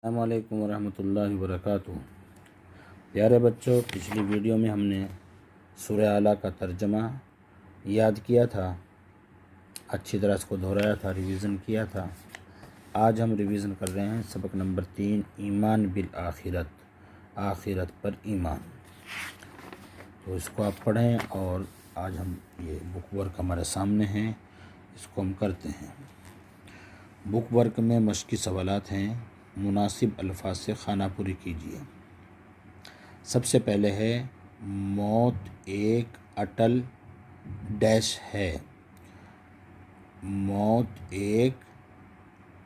السلام علیکم ورحمۃ اللہ وبرکاتہ۔ پیارے بچوں، پچھلی ویڈیو میں ہم نے سورہ اعلیٰ کا ترجمہ یاد کیا تھا، اچھی طرح اس کو دہرایا تھا، ریویژن کیا تھا۔ آج ہم ریویژن کر رہے ہیں سبق نمبر 3، ایمان بالآخرت، آخرت پر ایمان۔ تو اس کو آپ پڑھیں، اور آج ہم یہ بک ورک ہمارے سامنے ہیں، اس کو ہم کرتے ہیں۔ بک ورک میں مشقی سوالات ہیں، مناسب الفاظ سے خانہ پوری کیجیے۔ سب سے پہلے ہے موت ایک اٹل ڈیش ہے، موت ایک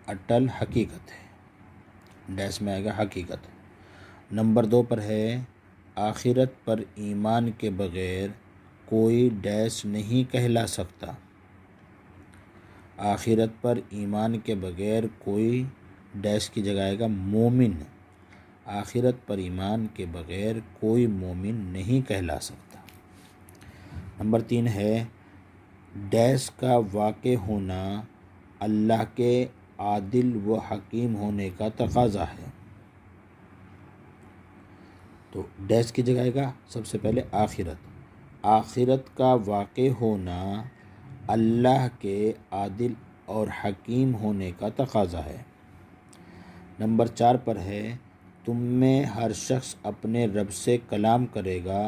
اٹل حقیقت ہے، ڈیش میں آئے گا حقیقت۔ نمبر 2 پر ہے آخرت پر ایمان کے بغیر کوئی ڈیش نہیں کہلا سکتا، آخرت پر ایمان کے بغیر کوئی ڈیش کی جگہ آئے گا مومن، آخرت پر ایمان کے بغیر کوئی مومن نہیں کہلا سکتا۔ نمبر 3 ہے ڈیش کا واقع ہونا اللہ کے عادل و حکیم ہونے کا تقاضا ہے۔ تو ڈیش کی جگہ آئے گا سب سے پہلے آخرت، آخرت کا واقع ہونا اللہ کے عادل اور حکیم ہونے کا تقاضا ہے۔ نمبر 4 پر ہے تم میں ہر شخص اپنے رب سے کلام کرے گا،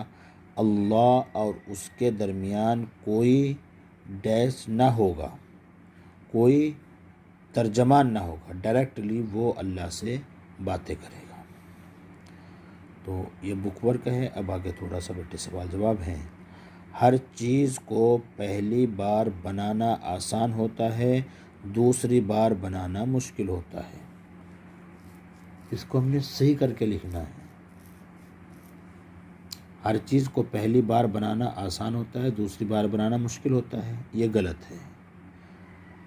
اللہ اور اس کے درمیان کوئی ڈیش نہ ہوگا، کوئی ترجمان نہ ہوگا، ڈائریکٹلی وہ اللہ سے باتیں کرے گا۔ تو یہ بک ورک ہے۔ اب آگے تھوڑا سا بیٹے سوال جواب ہیں۔ ہر چیز کو پہلی بار بنانا آسان ہوتا ہے، دوسری بار بنانا مشکل ہوتا ہے۔ اس کو ہم نے صحیح کر کے لکھنا ہے۔ ہر چیز کو پہلی بار بنانا آسان ہوتا ہے، دوسری بار بنانا مشکل ہوتا ہے، یہ غلط ہے۔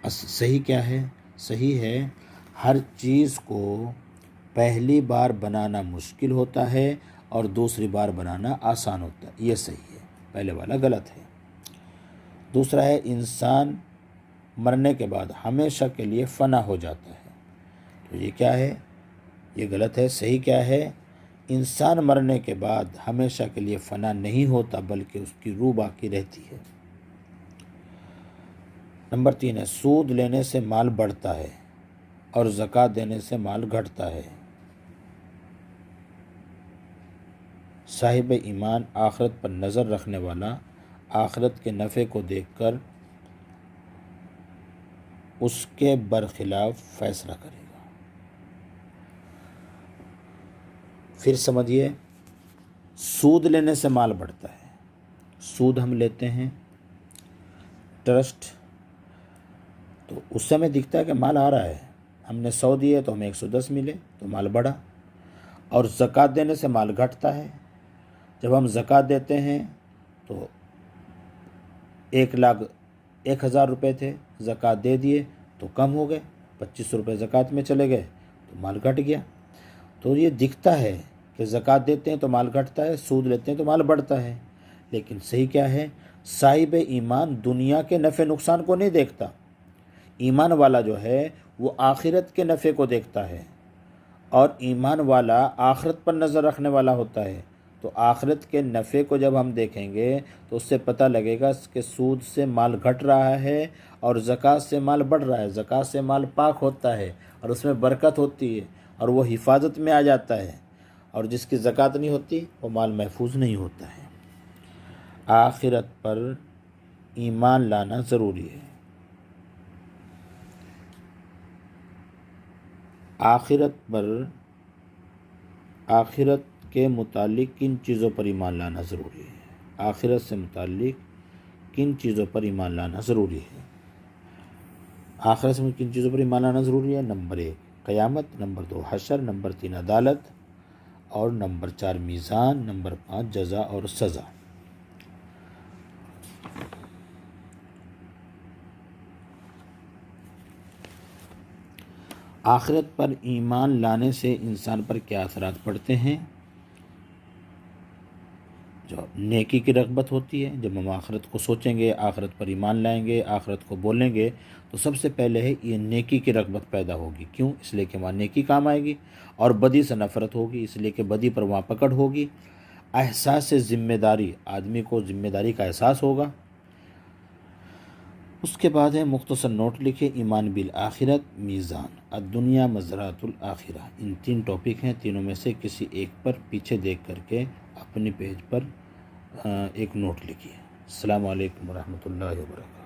صحیح کیا ہے؟ صحیح ہے ہر چیز کو پہلی بار بنانا مشکل ہوتا ہے اور دوسری بار بنانا آسان ہوتا ہے، یہ صحیح ہے، پہلے والا غلط ہے۔ دوسرا ہے انسان مرنے کے بعد ہمیشہ کے لیے فنا ہو جاتا ہے، تو یہ کیا ہے؟ یہ غلط ہے۔ صحیح کیا ہے؟ انسان مرنے کے بعد ہمیشہ کے لیے فنا نہیں ہوتا، بلکہ اس کی روح باقی رہتی ہے۔ نمبر 3 ہے سود لینے سے مال بڑھتا ہے اور زکوٰۃ دینے سے مال گھٹتا ہے۔ صاحب ایمان آخرت پر نظر رکھنے والا آخرت کے نفع کو دیکھ کر اس کے برخلاف فیصلہ کرے گا۔ پھر سمجھیے، سود لینے سے مال بڑھتا ہے۔ سود ہم لیتے ہیں، ٹرسٹ، تو اس سے ہمیں دکھتا ہے کہ مال آ رہا ہے، ہم نے 100 دیے تو ہمیں 110 ملے تو مال بڑھا۔ اور زکوٰۃ دینے سے مال گھٹتا ہے، جب ہم زکوٰۃ دیتے ہیں تو 1,01,000 روپے تھے، زکوٰۃ دے دیے تو کم ہو گئے، 2500 روپے زکوٰۃ میں چلے گئے تو مال گھٹ گیا۔ تو یہ دکھتا ہے کہ زکوٰۃ دیتے ہیں تو مال گھٹتا ہے، سود لیتے ہیں تو مال بڑھتا ہے، لیکن صحیح کیا ہے؟ صاحب ایمان دنیا کے نفع نقصان کو نہیں دیکھتا، ایمان والا جو ہے وہ آخرت کے نفع کو دیکھتا ہے، اور ایمان والا آخرت پر نظر رکھنے والا ہوتا ہے۔ تو آخرت کے نفع کو جب ہم دیکھیں گے تو اس سے پتہ لگے گا کہ سود سے مال گھٹ رہا ہے اور زکوٰۃ سے مال بڑھ رہا ہے۔ زکوٰۃ سے مال پاک ہوتا ہے اور اس میں برکت ہوتی ہے اور وہ حفاظت میں آ جاتا ہے، اور جس کی زکوٰۃ نہیں ہوتی وہ مال محفوظ نہیں ہوتا ہے۔ آخرت پر ایمان لانا ضروری ہے۔ آخرت کے متعلق کن چیزوں پر ایمان لانا ضروری ہے؟ آخرت سے متعلق کن چیزوں پر ایمان لانا ضروری ہے؟ آخرت سے کن چیزوں پر ایمان لانا ضروری ہے؟ نمبر 1 قیامت، نمبر 2 حشر، نمبر 3 عدالت، اور نمبر 4 میزان، نمبر 5 جزا اور سزا۔ آخرت پر ایمان لانے سے انسان پر کیا اثرات پڑتے ہیں؟ جو نیکی کی رغبت ہوتی ہے، جب ہم آخرت کو سوچیں گے، آخرت پر ایمان لائیں گے، آخرت کو بولیں گے، تو سب سے پہلے ہے یہ نیکی کی رغبت پیدا ہوگی۔ کیوں؟ اس لیے کہ وہاں نیکی کام آئے گی، اور بدی سے نفرت ہوگی، اس لیے کہ بدی پر وہاں پکڑ ہوگی۔ احساس ذمہ داری، آدمی کو ذمہ داری کا احساس ہوگا۔ اس کے بعد ہے مختصر نوٹ لکھے، ایمان بالآخرت، میزان، الدنیا مزرعۃ الآخرہ۔ ان 3 ٹاپک ہیں، تینوں میں سے کسی ایک پر پیچھے دیکھ کر کے اپنے پیج پر ایک نوٹ لکھیے۔ السلام علیکم ورحمۃ اللہ وبرکاتہ۔